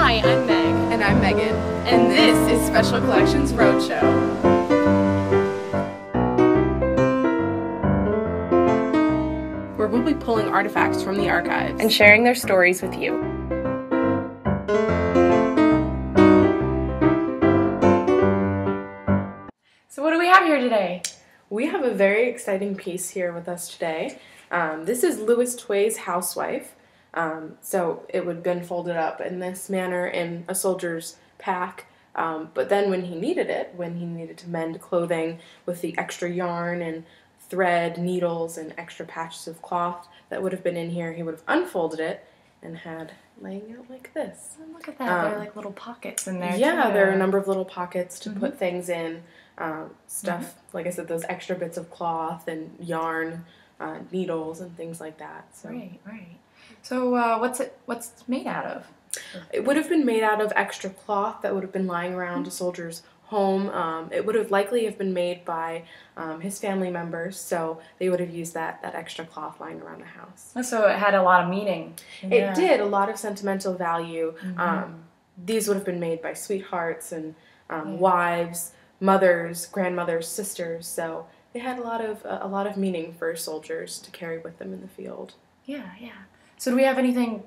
Hi, I'm Meg. And I'm Megan. And this is Special Collections Roadshow. Where we'll be pulling artifacts from the archives And sharing their stories with you. So what do we have here today? We have a very exciting piece here with us today. This is Lewis Tway's Housewife. So it would have been folded up in this manner in a soldier's pack. But then when he needed it, when he needed to mend clothing with the extra yarn and thread, needles, and extra patches of cloth that would have been in here, he would have unfolded it and had laying out like this. Oh, look at that. There are like little pockets in there. Yeah, too. there are a number of little pockets to put things in. Stuff, like I said, those extra bits of cloth and yarn, needles, and things like that. So. Right. So what's it made out of? It would have been made out of extra cloth that would have been lying around a soldier's home. It would have likely have been made by his family members, so they would have used that extra cloth lying around the house. So it had a lot of meaning. It did, a lot of sentimental value. These would have been made by sweethearts and wives, mothers, grandmothers, sisters, so they had a lot of meaning for soldiers to carry with them in the field. Yeah. So do we have anything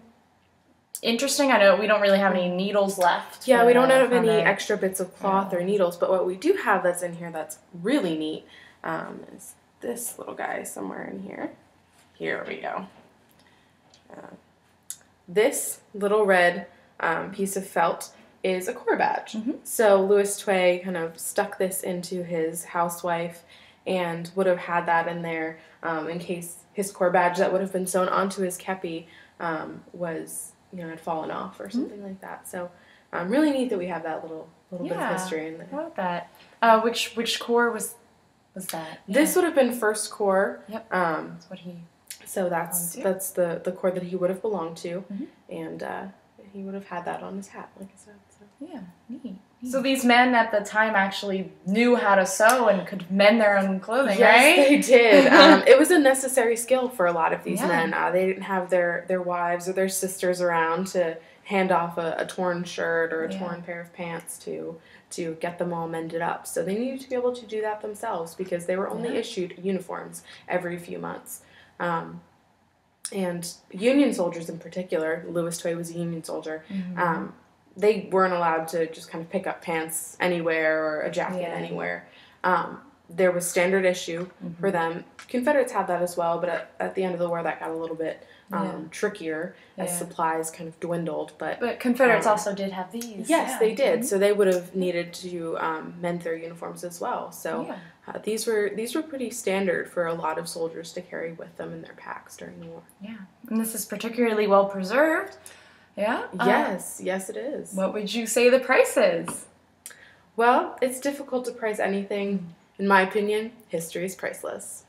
interesting? I know we don't really have any needles left. Yeah, we don't have any extra bits of cloth or needles, but what we do have that's in here that's really neat is this little guy somewhere in here. Here we go. This little red piece of felt is a Corps badge. So Lewis Tway kind of stuck this into his Housewife and would have had that in there in case his Corps badge that would have been sewn onto his kepi was, had fallen off or something like that. So really neat that we have that little bit of history in there. I love that. Which Corps was that? This would have been First Corps. Yep. That's what he. So that's the Corps that he would have belonged to, and he would have had that on his hat, like I said. So. Yeah, neat. So these men at the time actually knew how to sew and could mend their own clothing, right? Yes, they did. It was a necessary skill for a lot of these men. They didn't have their wives or their sisters around to hand off a torn shirt or a torn pair of pants to get them all mended up. So they needed to be able to do that themselves because they were only issued uniforms every few months. And Union soldiers in particular, Lewis Tway was a Union soldier, they weren't allowed to just kind of pick up pants anywhere or a jacket anywhere. There was standard issue for them. Confederates had that as well, but at the end of the war that got a little bit trickier as supplies kind of dwindled. But Confederates also did have these. Yes, they did. So they would have needed to mend their uniforms as well. So these were pretty standard for a lot of soldiers to carry with them in their packs during the war. Yeah, and this is particularly well preserved. Yeah? Yes, it is. What would you say the price is? Well, it's difficult to price anything. In my opinion, history is priceless.